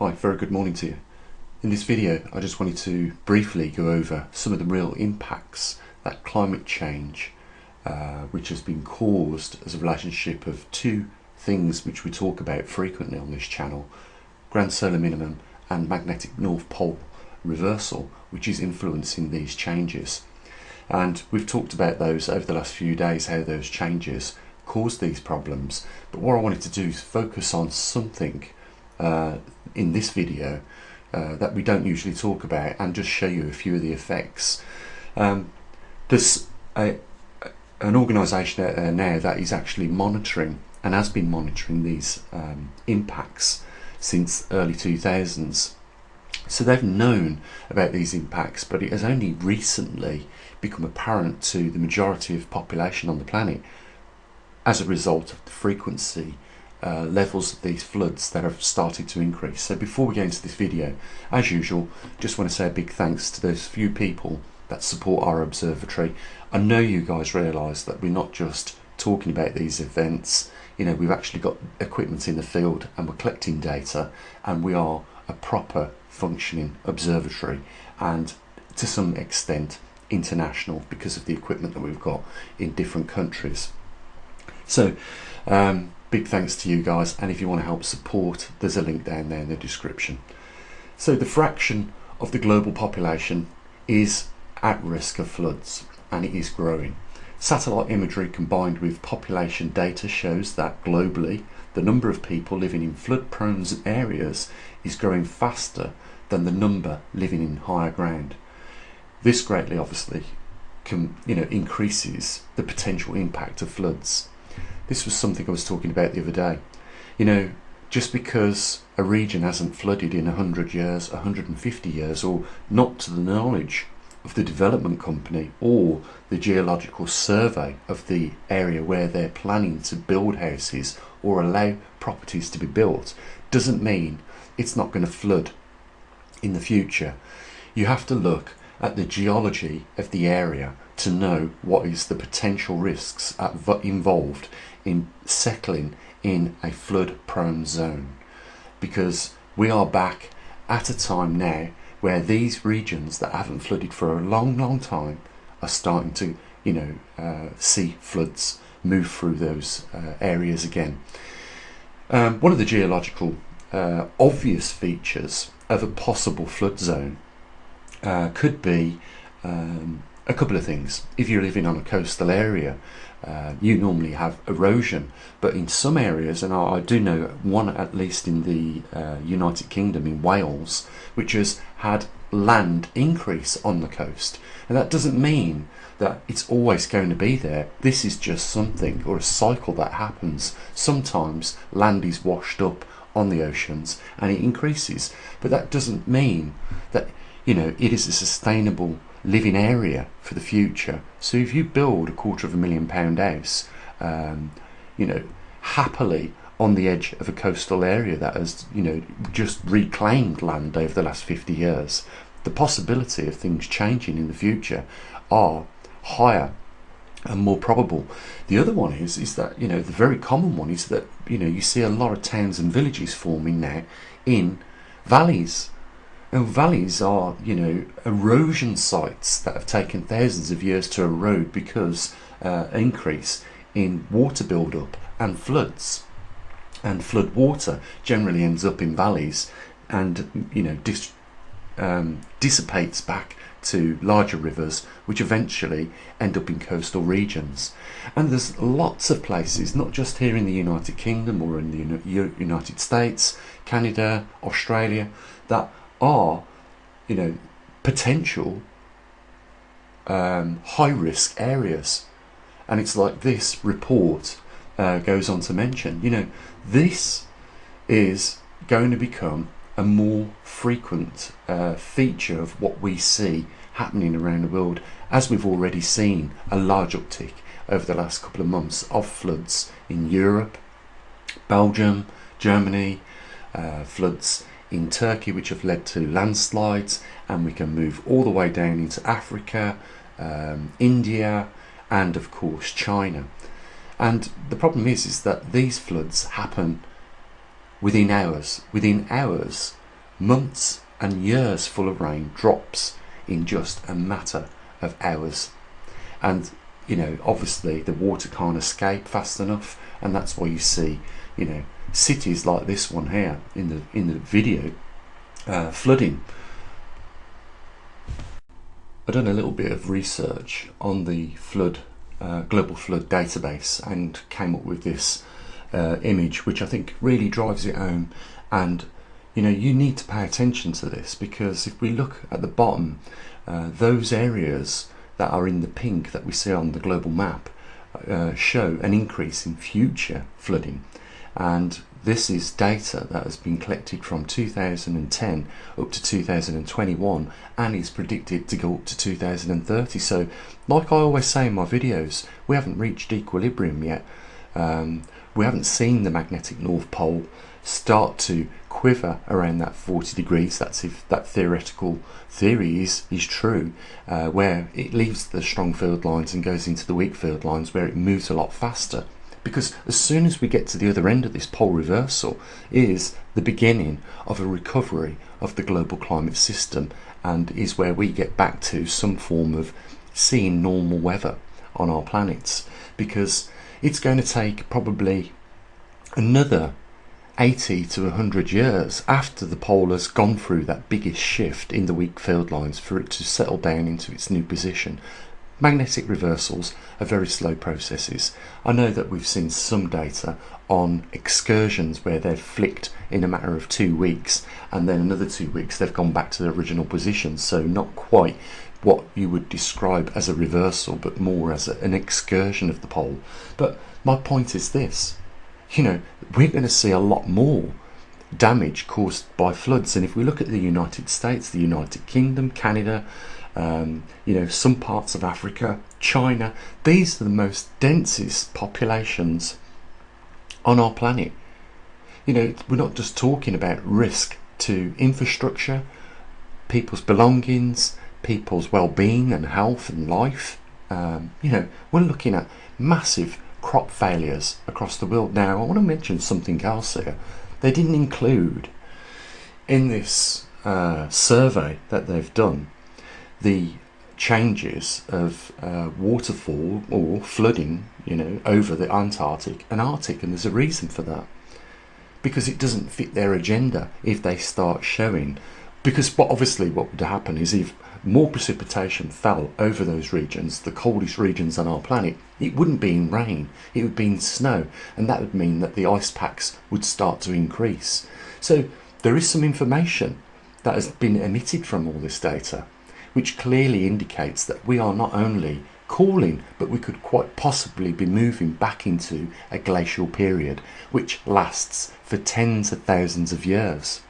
Hi, very good morning to you. In this video I just wanted to briefly go over some of the real impacts that climate change which has been caused as a relationship of two things which we talk about frequently on this channel: grand solar minimum and magnetic north pole reversal, which is influencing these changes. And we've talked about those over the last few days, how those changes cause these problems. But what I wanted to do is focus on something in this video that we don't usually talk about, and just show you a few of the effects. There's an organisation out there now that is actually monitoring and has been monitoring these impacts since early 2000s. So they've known about these impacts, but it has only recently become apparent to the majority of population on the planet as a result of the frequency levels of these floods that have started to increase. So before we get into this video, as usual, just want to say a big thanks to those few people that support our observatory. I know you guys realise that we're not just talking about these events. You know, we've actually got equipment in the field and we're collecting data, and we are a proper functioning observatory, and to some extent international, because of the equipment that we've got in different countries. So big thanks to you guys, and if you want to help support, there's a link down there in the description. So the fraction of the global population is at risk of floods, and it is growing. Satellite imagery combined with population data shows that globally the number of people living in flood-prone areas is growing faster than the number living in higher ground. This greatly obviously increases the potential impact of floods. This was something I was talking about the other day. You know, just because a region hasn't flooded in 100 years, 150 years, or not to the knowledge of the development company or the geological survey of the area where they're planning to build houses or allow properties to be built, doesn't mean it's not going to flood in the future. You have to look at the geology of the area to know what is the potential risks involved in settling in a flood prone zone, because we are back at a time now where these regions that haven't flooded for a long time are starting to see floods move through those areas again. One of the geological obvious features of a possible flood zone could be a couple of things. If you're living on a coastal area, you normally have erosion, but in some areas, and I do know one at least in the United Kingdom, in Wales, which has had land increase on the coast. And that doesn't mean that it's always going to be there. This is just something, or a cycle that happens. Sometimes land is washed up on the oceans and it increases, but that doesn't mean that it is a sustainable living area for the future. So if you build a £250,000 house happily on the edge of a coastal area that has just reclaimed land over the last 50 years, the possibility of things changing in the future are higher and more probable. The other one is that the very common one is that you see a lot of towns and villages forming now in valleys. And valleys are, erosion sites that have taken thousands of years to erode because increase in water build-up and floods. And flood water generally ends up in valleys and, dissipates back to larger rivers, which eventually end up in coastal regions. And there's lots of places, not just here in the United Kingdom or in the United States, Canada, Australia, that are potential high risk areas. And it's like this report goes on to mention, this is going to become a more frequent feature of what we see happening around the world, as we've already seen a large uptick over the last couple of months of floods in Europe, Belgium, Germany, floods in Turkey, which have led to landslides, and we can move all the way down into Africa, India, and of course China. And the problem is that these floods happen within hours. Within hours, months and years full of rain drops in just a matter of hours. And obviously the water can't escape fast enough, and that's why you see cities like this one here in the video flooding. I've done a little bit of research on the global flood database and came up with this image, which I think really drives it home. And you need to pay attention to this, because if we look at the bottom, those areas that are in the pink that we see on the global map show an increase in future flooding. And this is data that has been collected from 2010 up to 2021 and is predicted to go up to 2030. So like I always say in my videos, we haven't reached equilibrium yet. We haven't seen the magnetic North Pole start to quiver around that 40 degrees. That's if that theoretical theory is true, where it leaves the strong field lines and goes into the weak field lines, where it moves a lot faster. Because as soon as we get to the other end of this pole reversal is the beginning of a recovery of the global climate system, and is where we get back to some form of seeing normal weather on our planets. Because it's going to take probably another 80 to 100 years after the pole has gone through that biggest shift in the weak field lines for it to settle down into its new position. Magnetic reversals are very slow processes. I know that we've seen some data on excursions where they've flicked in a matter of 2 weeks, and then another 2 weeks they've gone back to their original position. So not quite what you would describe as a reversal, but more as an excursion of the pole. But my point is this, we're going to see a lot more damage caused by floods. And if we look at the United States, the United Kingdom, Canada, some parts of Africa, China, these are the most densest populations on our planet. We're not just talking about risk to infrastructure, people's belongings, people's well-being and health and life. We're looking at massive crop failures across the world. Now, I want to mention something else here. They didn't include in this survey that they've done the changes of waterfall or flooding, over the Antarctic and Arctic, and there's a reason for that, because it doesn't fit their agenda if they start showing. Because what would happen is, if more precipitation fell over those regions, the coldest regions on our planet, it wouldn't be in rain, it would be in snow, and that would mean that the ice packs would start to increase. So there is some information that has been emitted from all this data, which clearly indicates that we are not only cooling, but we could quite possibly be moving back into a glacial period, which lasts for tens of thousands of years.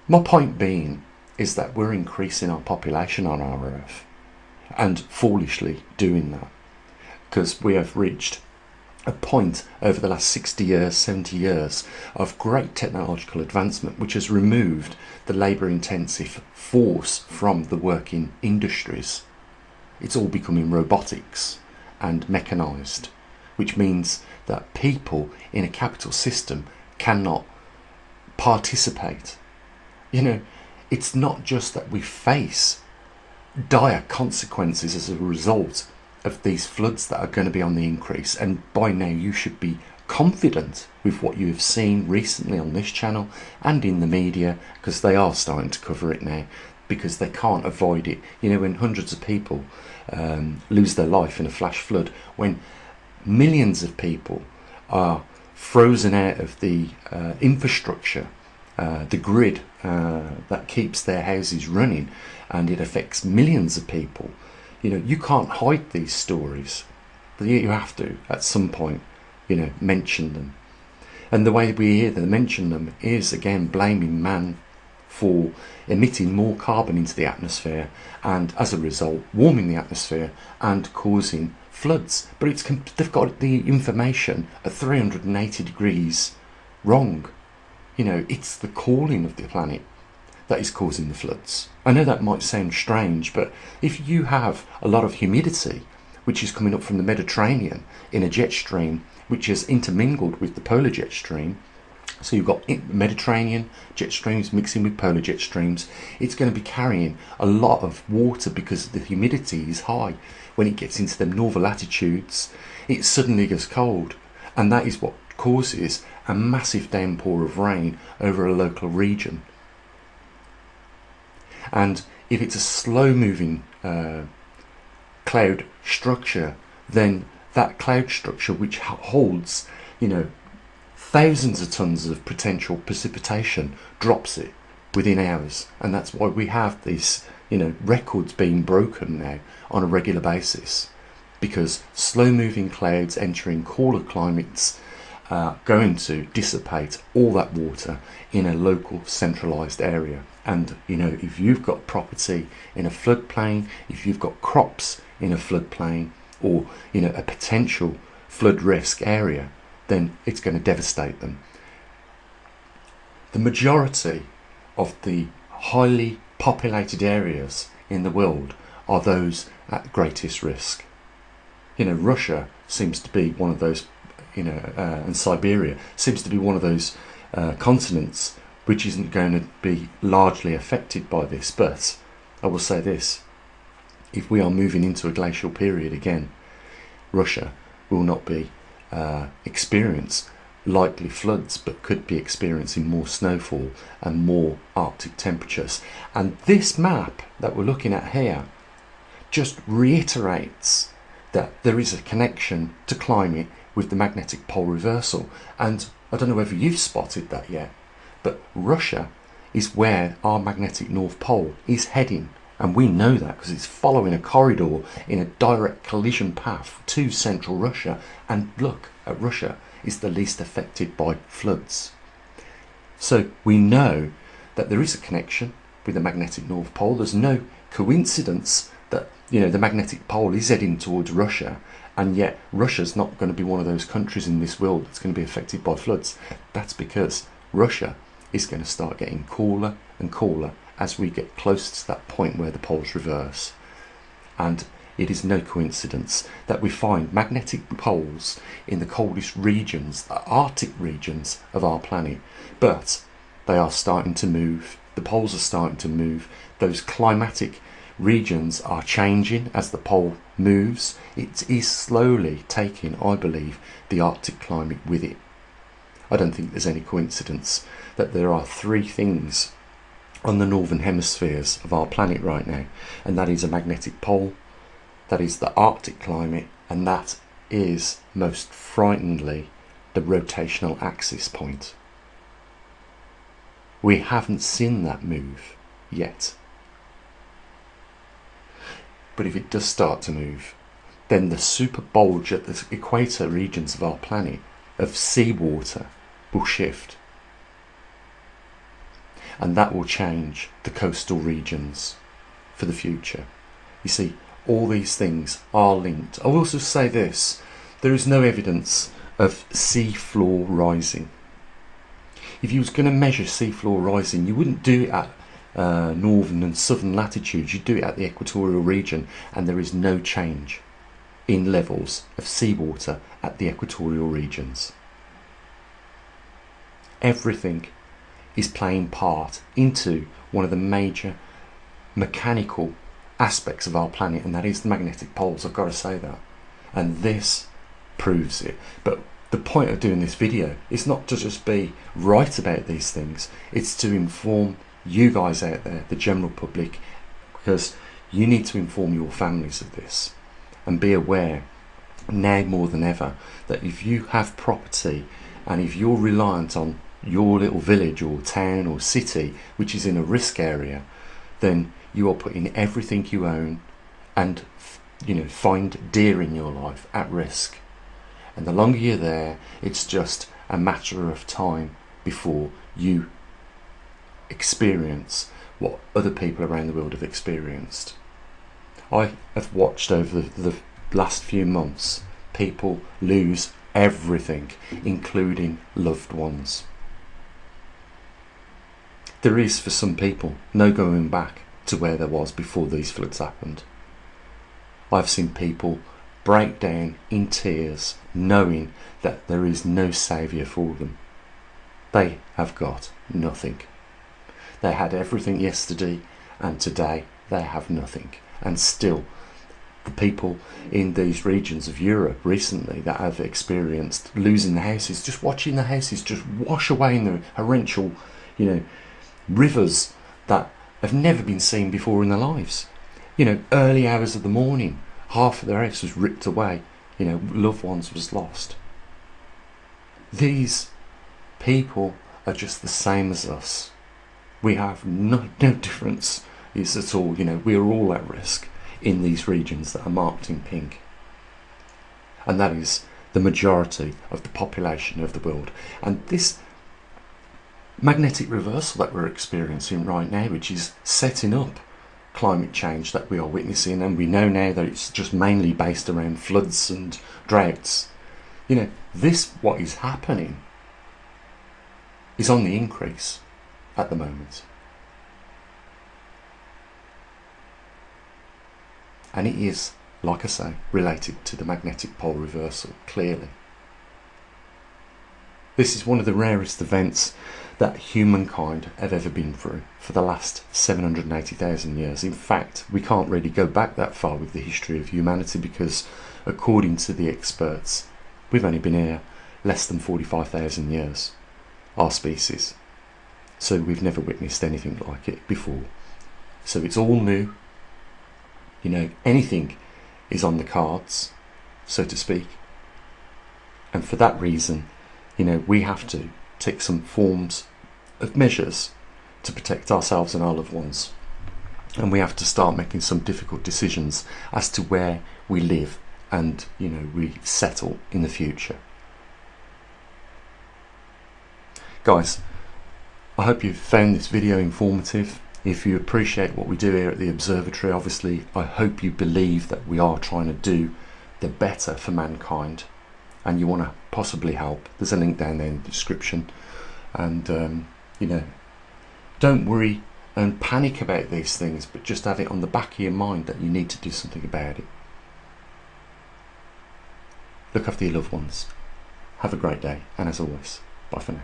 My point being is that we're increasing our population on our Earth, and foolishly doing that, because we have reached a point over the last 60 years, 70 years of great technological advancement, which has removed the labour-intensive force from the working industries. It's all becoming robotics and mechanised, which means that people in a capital system cannot participate. It's not just that we face dire consequences as a result of these floods that are going to be on the increase, and by now you should be confident with what you have seen recently on this channel and in the media, because they are starting to cover it now, because they can't avoid it. When hundreds of people lose their life in a flash flood, when millions of people are frozen out of the infrastructure, the grid that keeps their houses running, and it affects millions of people. You can't hide these stories, but you have to at some point mention them. And the way we hear them mention them is, again, blaming man for emitting more carbon into the atmosphere, and as a result warming the atmosphere and causing floods. But they've got the information at 380 degrees wrong. It's the cooling of the planet that is causing the floods. I know that might sound strange, but if you have a lot of humidity which is coming up from the Mediterranean in a jet stream which is intermingled with the polar jet stream, So you've got Mediterranean jet streams mixing with polar jet streams. It's going to be carrying a lot of water because the humidity is high. When it gets into them northern latitudes, it suddenly gets cold, and that is what causes a massive downpour of rain over a local region. And if it's a slow moving cloud structure, then that cloud structure, which holds, thousands of tons of potential precipitation, drops it within hours. And that's why we have these, records being broken now on a regular basis, because slow moving clouds entering cooler climates are going to dissipate all that water in a local centralized area. And if you've got property in a floodplain, if you've got crops in a floodplain, or a potential flood risk area, then it's going to devastate them. The majority of the highly populated areas in the world are those at greatest risk. Russia seems to be one of those, and Siberia seems to be one of those continents which isn't going to be largely affected by this. But I will say this: if we are moving into a glacial period again, Russia will not be experience likely floods, but could be experiencing more snowfall and more Arctic temperatures. And this map that we're looking at here just reiterates that there is a connection to climate with the magnetic pole reversal. And I don't know whether you've spotted that yet, but Russia is where our magnetic North Pole is heading. And we know that because it's following a corridor in a direct collision path to central Russia. And look at Russia is the least affected by floods. So we know that there is a connection with the magnetic North Pole. There's no coincidence that the magnetic pole is heading towards Russia, and yet Russia's not going to be one of those countries in this world that's going to be affected by floods. That's because Russia is going to start getting cooler and cooler as we get close to that point where the poles reverse. And it is no coincidence that we find magnetic poles in the coldest regions, the Arctic regions of our planet. But they are starting to move. The poles are starting to move. Those climatic regions are changing as the pole moves. It is slowly taking, I believe, the Arctic climate with it. I don't think there's any coincidence that there are three things on the northern hemispheres of our planet right now, and that is a magnetic pole, that is the Arctic climate, and that is, most frighteningly, the rotational axis point. We haven't seen that move yet. But if it does start to move, then the super bulge at the equator regions of our planet of seawater will shift. And that will change the coastal regions for the future. You see, all these things are linked. I will also say this: there is no evidence of sea floor rising. If you was going to measure sea floor rising, you wouldn't do it at northern and southern latitudes. You'd do it at the equatorial region, and there is no change in levels of seawater at the equatorial regions. Everything is playing part into one of the major mechanical aspects of our planet, and that is the magnetic poles. I've got to say that, and this proves it. But the point of doing this video is not to just be right about these things, it's to inform you guys out there, the general public, because you need to inform your families of this and be aware now more than ever that if you have property and if you're reliant on your little village or town or city which is in a risk area, then you are putting everything you own and find dear in your life at risk. And the longer you're there, it's just a matter of time before you experience what other people around the world have experienced. I have watched over the last few months people lose everything, including loved ones. There is, for some people, no going back to where there was before these floods happened. I've seen people break down in tears knowing that there is no saviour for them. They have got nothing. They had everything yesterday, and today they have nothing. And still, the people in these regions of Europe recently that have experienced losing their houses, just watching the houses just wash away in the torrential, rivers that have never been seen before in their lives. Early hours of the morning, half of their house was ripped away. Loved ones was lost. These people are just the same as us. We have no difference at all. We are all at risk in these regions that are marked in pink. And that is the majority of the population of the world. And this magnetic reversal that we're experiencing right now, which is setting up climate change that we are witnessing, and we know now that it's just mainly based around floods and droughts. What is happening is on the increase at the moment. And it is, like I say, related to the magnetic pole reversal, clearly. This is one of the rarest events that humankind have ever been through for the last 780,000 years. In fact, we can't really go back that far with the history of humanity because, according to the experts, we've only been here less than 45,000 years, our species. So we've never witnessed anything like it before. So it's all new. Anything is on the cards, so to speak. And for that reason, we have to take some forms of measures to protect ourselves and our loved ones. And we have to start making some difficult decisions as to where we live and, we settle in the future. Guys, I hope you've found this video informative. If you appreciate what we do here at the Observatory, obviously, I hope you believe that we are trying to do the better for mankind, and you want to possibly help. There's a link down there in the description. And, don't worry and panic about these things, but just have it on the back of your mind that you need to do something about it. Look after your loved ones. Have a great day, and as always, bye for now.